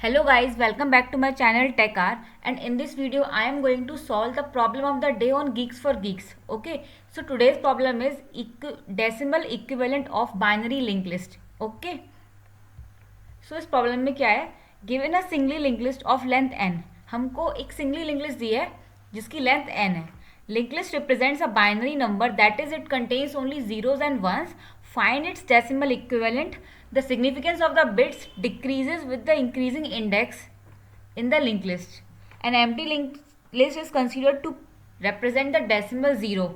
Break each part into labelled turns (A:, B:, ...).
A: Hello guys, welcome back to my channel TechR, and in this video I am going to solve the problem of the day on Geeks for Geeks. Okay, so today's problem is decimal equivalent of binary linked list. Okay, so इस problem में क्या है, given a singly link list of length n, हमको एक singly link list दी है जिसकी लेंथ n है. Link list represents a binary number that is it contains only zeros and ones. Find its decimal equivalent. The significance of the bits decreases with the increasing index in the linked list. An empty linked list is considered to represent the decimal 0.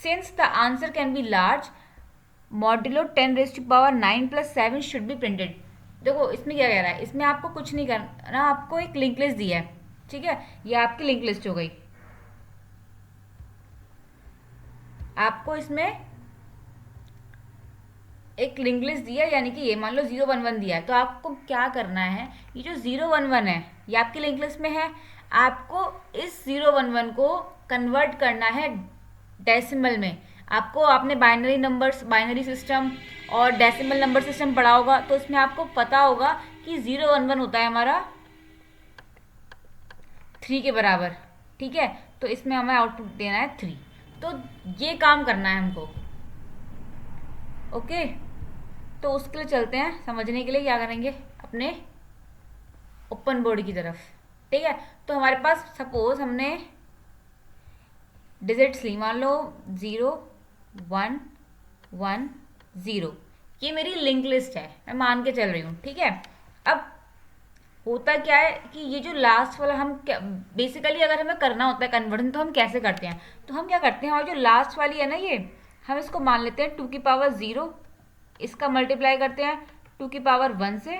A: Since the answer can be large, modulo 10 raised to power 9 plus 7 should be printed. देखो इसमें क्या कह रहा है, इसमें आपको कुछ नहीं करना, आपको एक लिंक लिस्ट दी है. ठीक है, ये आपकी लिंक लिस्ट हो गई. आपको इसमें एक लिंक लिस्ट दिया है, यानी कि ये मान लो 011 दिया है, तो आपको क्या करना है, ये जो 011 है ये आपकी लिंक लिस्ट में है. आपको इस 011 को कन्वर्ट करना है डेसिमल में. आपको आपने बाइनरी नंबर्स, बाइनरी सिस्टम और डेसिमल नंबर सिस्टम पढ़ा होगा, तो इसमें आपको पता होगा कि 011 होता है हमारा 3 के बराबर. ठीक है, तो इसमें हमें आउटपुट देना है 3. तो ये काम करना है हमको. ओके, तो उसके लिए चलते हैं. समझने के लिए क्या करेंगे, अपने ओपन बोर्ड की तरफ. ठीक है, तो हमारे पास सपोज हमने डिजिट्स ली, मान लो 0 1 1 0. ये मेरी लिंक लिस्ट है, मैं मान के चल रही हूँ. ठीक है, अब होता क्या है कि ये जो लास्ट वाला, हम बेसिकली अगर हमें करना होता है कन्वर्जन, तो हम कैसे करते हैं, तो हम क्या करते हैं, और जो लास्ट वाली है ना, ये हम इसको मान लेते हैं 2 की पावर 0. इसका मल्टीप्लाई करते हैं 2 की पावर 1 से,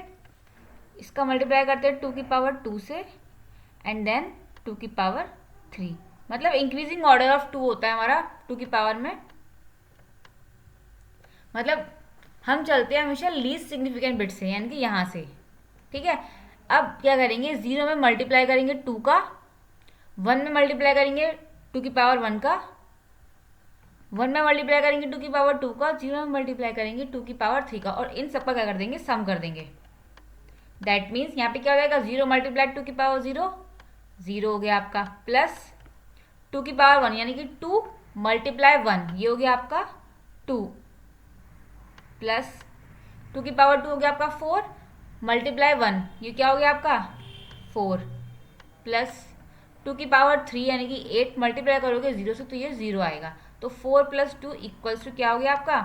A: इसका मल्टीप्लाई करते हैं 2 की पावर 2 से, एंड देन 2 की पावर 3. मतलब इंक्रीजिंग ऑर्डर ऑफ 2 होता है हमारा 2 की पावर में. मतलब हम चलते हैं हमेशा लीस्ट सिग्निफिकेंट बिट से, यानी कि यहाँ से. ठीक है, अब क्या करेंगे, 0 में मल्टीप्लाई करेंगे 2 का, 1 में मल्टीप्लाई करेंगे 2 की पावर 1 का, 1 में मल्टीप्लाई करेंगे 2 की पावर 2 का, 0 में मल्टीप्लाई करेंगे 2 की पावर 3 का, और इन सबका क्या कर देंगे, सम कर देंगे. दैट मीन्स यहाँ पे क्या हो जाएगा, 0 मल्टीप्लाई 2 की पावर 0, 0 हो गया आपका, प्लस 2 की पावर 1 यानी कि 2 मल्टीप्लाई 1, ये हो गया आपका 2, प्लस 2 की पावर 2 हो गया आपका 4 मल्टीप्लाई 1, ये क्या हो गया आपका 4, प्लस 2 की पावर 3 यानी कि 8 मल्टीप्लाई करोगे 0 से, तो ये 0 आएगा. तो 4 प्लस 2 इक्वल्स टू क्या हो गया आपका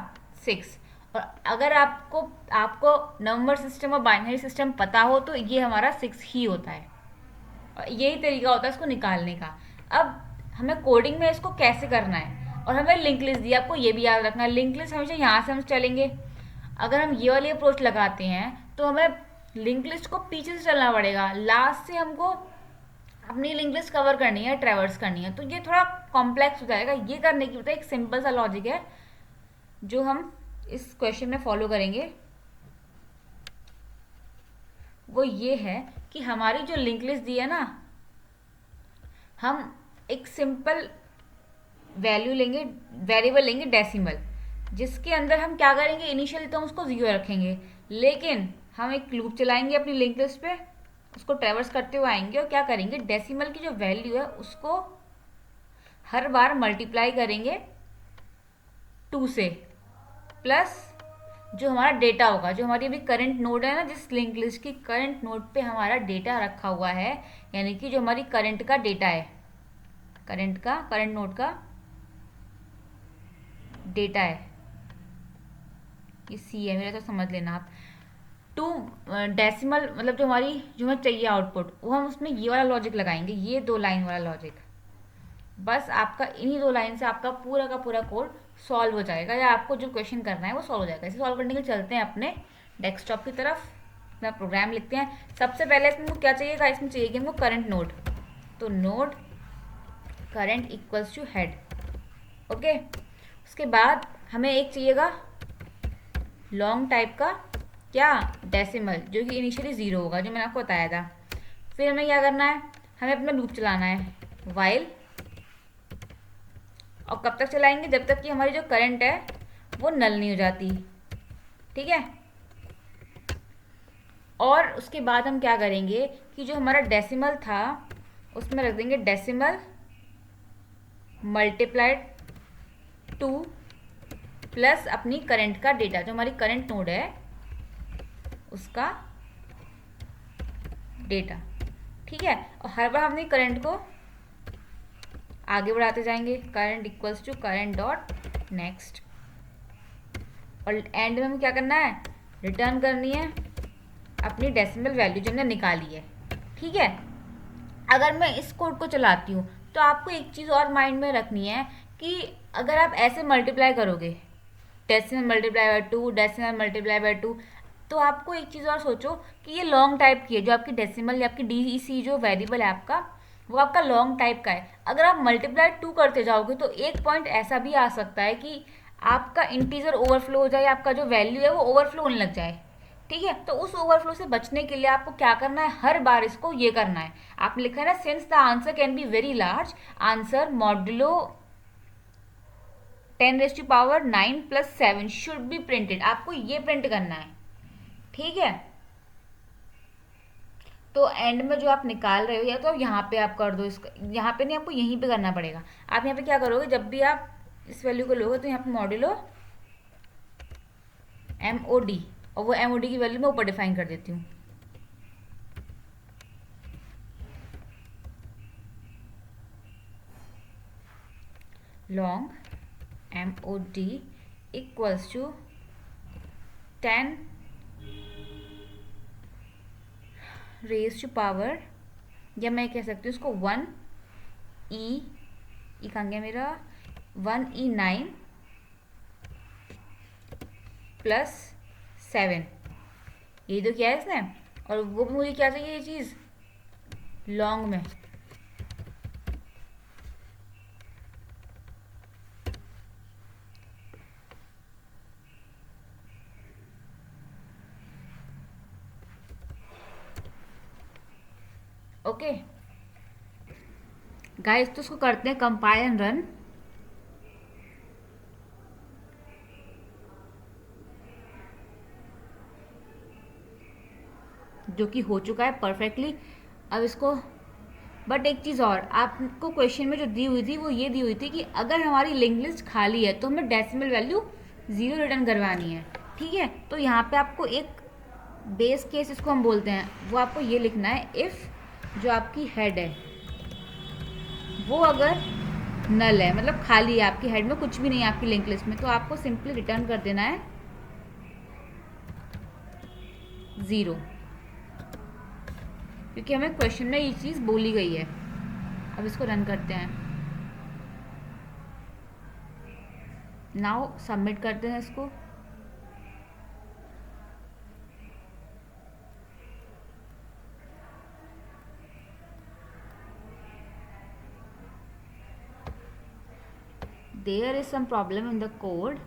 A: 6. और अगर आपको नंबर सिस्टम और बाइनरी सिस्टम पता हो, तो ये हमारा 6 ही होता है, और यही तरीका होता है इसको निकालने का. अब हमें कोडिंग में इसको कैसे करना है, और हमें लिंक लिस्ट दी, आपको ये भी याद रखना है, लिंक लिस्ट हमेशा यहाँ से हम चलेंगे. अगर हम ये वाली अप्रोच लगाते हैं तो हमें लिंक लिस्ट को पीछे से चलना पड़ेगा, लास्ट से हमको अपनी लिंक लिस्ट कवर करनी है, ट्रैवर्स करनी है, तो ये थोड़ा कॉम्प्लेक्स हो जाएगा. ये करने की एक सिंपल सा लॉजिक है जो हम इस क्वेश्चन में फॉलो करेंगे. वो ये है कि हमारी जो लिंक लिस्ट दी है ना, हम एक सिंपल वैल्यू लेंगे, वेरिएबल लेंगे डेसिमल, जिसके अंदर हम क्या करेंगे, इनिशियली तो हम उसको 0 रखेंगे, लेकिन हम एक लूप चलाएंगे अपनी लिंक लिस्ट पे, उसको ट्रैवर्स करते हुए आएंगे, और क्या करेंगे, डेसिमल की जो वैल्यू है उसको हर बार मल्टीप्लाई करेंगे 2 से, प्लस जो हमारा डेटा होगा, जो हमारी अभी करंट नोड है ना, जिस लिंक लिस्ट की करंट नोड पे हमारा डेटा रखा हुआ है, यानी कि जो हमारी करंट का डेटा है, करंट नोड का डेटा है, ये सी है मेरा, तो समझ लेना आप. 2 डेसिमल मतलब जो हमें चाहिए आउटपुट, वो हम उसमें ये वाला लॉजिक लगाएंगे, ये 2 लाइन वाला लॉजिक. बस आपका इन्हीं 2 लाइन से आपका पूरा का पूरा कोड सॉल्व हो जाएगा, या आपको जो क्वेश्चन करना है वो सॉल्व हो जाएगा. इसे सॉल्व करने के लिए चलते हैं अपने डेस्कटॉप की तरफ, अपना प्रोग्राम लिखते हैं. सबसे पहले इसमें क्या चाहिएगा, इसमें चाहिए कि हमको करंट नोड, तो node current equals to head. Okay, उसके बाद हमें एक चाहिएगा लॉन्ग टाइप का, क्या, डेसिमल, जो कि इनिशियली 0 होगा, जो मैंने आपको बताया था. फिर हमें क्या करना है, हमें अपना लूप चलाना है, वाइल, और कब तक चलाएंगे, जब तक कि हमारी जो करंट है वो नल नहीं हो जाती. ठीक है, और उसके बाद हम क्या करेंगे कि जो हमारा डेसिमल था उसमें रख देंगे डेसिमल मल्टीप्लाइड 2 प्लस अपनी करंट का डेटा, जो हमारी करंट नोड है उसका डेटा। ठीक है, और हर बार हमने करंट को आगे बढ़ाते जाएंगे, current equals to current dot next, और एंड में हमें क्या करना है, रिटर्न करनी है अपनी डेसिमल वैल्यू जो हमने निकाली है। ठीक है, अगर मैं इस कोड को चलाती हूँ तो आपको एक चीज़ और माइंड में रखनी है कि अगर आप ऐसे मल्टीप्लाई करोगे decimal multiply by 2 decimal multiply by 2, तो आपको एक चीज़ और सोचो कि ये लॉन्ग टाइप की है, जो आपकी डेसिमल या आपकी डीईसी जो वेरिएबल है आपका, वो आपका लॉन्ग टाइप का है। अगर आप मल्टीप्लाई 2 करते जाओगे तो एक पॉइंट ऐसा भी आ सकता है कि आपका इंटीजर ओवरफ्लो हो जाए, आपका जो वैल्यू है वो ओवरफ्लो होने लग जाए। ठीक है, तो उस ओवरफ्लो से बचने के लिए आपको क्या करना है, हर बार इसको ये करना है, आपने लिखा है ना, since the answer can be very large, answer modulo 10⁻9 + 7 should be printed, आपको ये प्रिंट करना है। ठीक है, तो एंड में जो आप निकाल रहे हो या तो आप यहाँ पे आप कर दो इसका, यहाँ पे नहीं, आपको यहीं पे करना पड़ेगा। आप यहाँ पे क्या करोगे, जब भी आप इस वैल्यू को लोगे तो यहाँ पे मॉड्यूलो MOD, और वो MOD की वैल्यू मैं ऊपर डिफाइन कर देती हूँ। Long MOD equals to 10 raise to power, या मैं कह सकती हूँ उसको 1E कहाँ गया मेरा, 1E9 + 7, ये तो क्या है इसने, और वो भी मुझे क्या चाहिए ये चीज़ लॉन्ग में। ओके गाइस, तो उसको करते हैं कंपाइल एंड रन। जो कि हो चुका है परफेक्टली। अब इसको, बट एक चीज़ और, आपको क्वेश्चन में जो दी हुई थी वो ये दी हुई थी कि अगर हमारी लिंक लिस्ट खाली है तो हमें डेसिमल वैल्यू 0 रिटर्न करवानी है। ठीक है, तो यहाँ पे आपको एक बेस केस इसको हम बोलते हैं, वो आपको ये लिखना है, इफ़ जो आपकी हेड है वो अगर नल है, मतलब खाली है, आपकी हेड में कुछ भी नहीं है आपकी लिंक लिस्ट में, तो आपको सिंपली रिटर्न कर देना है 0, क्योंकि हमें क्वेश्चन में ये चीज़ बोली गई है। अब इसको रन करते हैं, नाउ सबमिट करते हैं इसको। There is some problem in the code,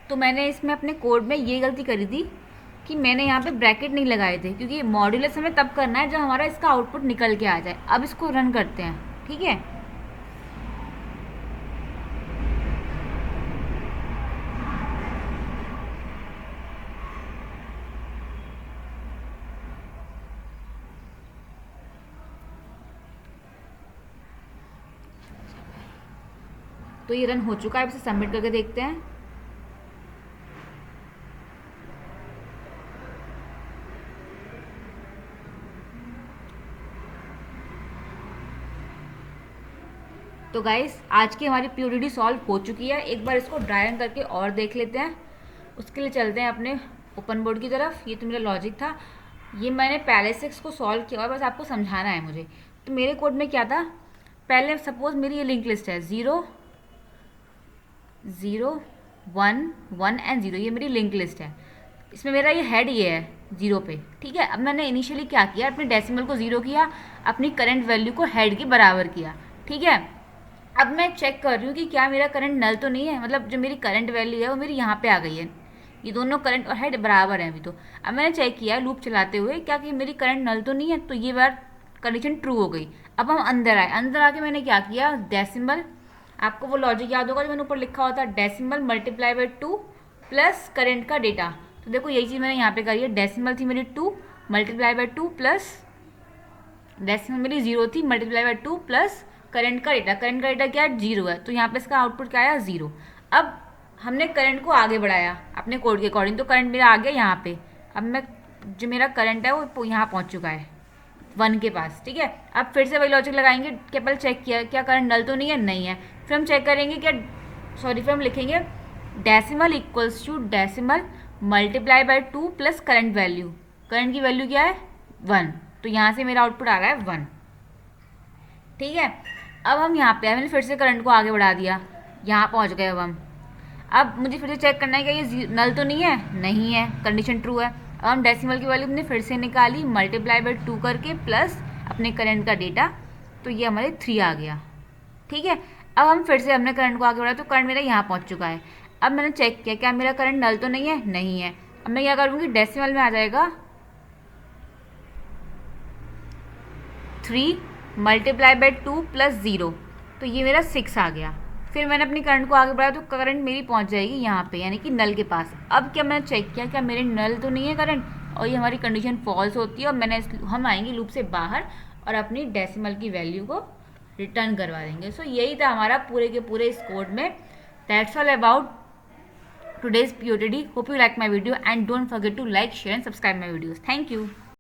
A: तो मैंने इसमें अपने कोड में ये गलती करी थी कि मैंने यहाँ पे ब्रैकेट नहीं लगाए थे, क्योंकि मॉड्यूलस हमें तब करना है जब हमारा इसका आउटपुट निकल के आ जाए। अब इसको रन करते हैं। ठीक है, तो ये रन हो चुका है। अब इसे सबमिट करके देखते हैं। तो गाइस, आज की हमारी PODD सॉल्व हो चुकी है। एक बार इसको ड्राई रन करके और देख लेते हैं। उसके लिए चलते हैं अपने ओपन बोर्ड की तरफ। ये तो मेरा लॉजिक था, ये मैंने पहले से इसको सॉल्व किया और बस आपको समझाना है मुझे। तो मेरे कोड में क्या था, पहले सपोज मेरी ये लिंक लिस्ट है 0 0 1 1 एंड 0, ये मेरी लिंक लिस्ट है। इसमें मेरा ये हेड ये है 0 पे। ठीक है, अब मैंने इनिशियली क्या किया, अपने डेसिमल को 0 किया, अपनी करंट वैल्यू को हेड के बराबर किया। ठीक है, अब मैं चेक कर रही हूँ कि क्या मेरा करंट नल तो नहीं है, मतलब जो मेरी करंट वैल्यू है वो मेरी यहाँ पे आ गई है। ये दोनों करंट और हेड बराबर हैं अभी। तो अब मैंने चेक किया लूप चलाते हुए, क्या कि मेरी करंट नल तो नहीं है, तो ये बार कंडीशन ट्रू हो गई। अब हम अंदर आए, अंदर आके मैंने क्या किया, डेसिमल, आपको वो लॉजिक याद होगा जो मैंने ऊपर लिखा हुआ था, decimal multiply by 2 plus current का डेटा। तो देखो यही चीज़ मैंने यहाँ पे करी है, डेसिमल थी मेरी 2 मल्टीप्लाई बाय 2 प्लस डेसिमल मेरी 0 थी मल्टीप्लाई बाय 2 प्लस करंट का डेटा। करंट का डेटा क्या है, 0 है, तो यहाँ पे इसका आउटपुट क्या आया, 0। अब हमने करंट को आगे बढ़ाया अपने कोड के अकॉर्डिंग, तो करंट मेरा आ गया यहाँ पे। अब मैं जो मेरा करंट है वो यहाँ पहुँच चुका है 1 के पास, ठीक है। अब फिर से वही लॉजिक लगाएंगे कि पहले चेक किया क्या करंट नल तो नहीं है, नहीं है। फिर हम चेक करेंगे क्या, फिर हम लिखेंगे decimal equals to decimal multiply by 2 plus current value. Current की वैल्यू क्या है, 1, तो यहाँ से मेरा आउटपुट आ रहा है 1, ठीक है। अब हम यहाँ पे मैंने फिर से करंट को आगे बढ़ा दिया, यहाँ पहुँच गए अब मुझे फिर से चेक करना है कि ये नल तो नहीं है, नहीं है, कंडीशन ट्रू है। अब हम डेसिमल की वैल्यू हमने फिर से निकाली मल्टीप्लाई बाय 2 करके प्लस अपने करंट का डेटा, तो ये हमारे 3 आ गया, ठीक है। अब हम फिर से हमने करंट को आगे बढ़ाया, तो करंट मेरा यहाँ पहुँच चुका है। अब मैंने चेक किया क्या मेरा करंट नल तो नहीं है, नहीं है। अब मैं क्या करूँगी, डेसिमल में आ जाएगा 3 मल्टीप्लाई बाय 2 प्लस 0, तो ये मेरा 6 आ गया। फिर मैंने अपनी करंट को आगे बढ़ाया, तो करंट मेरी पहुंच जाएगी यहाँ पे, यानी कि नल के पास। अब क्या मैंने चेक किया क्या मेरे नल तो नहीं है करंट, और ये हमारी कंडीशन फॉल्स होती है, और हम आएंगे लूप से बाहर और अपनी डेसिमल की वैल्यू को रिटर्न करवा देंगे। सो यही था हमारा पूरे के पूरे इस कोड में। That's all about today's POTD. Hope you like my video and don't forget to like, share and subscribe my videos. Thank you.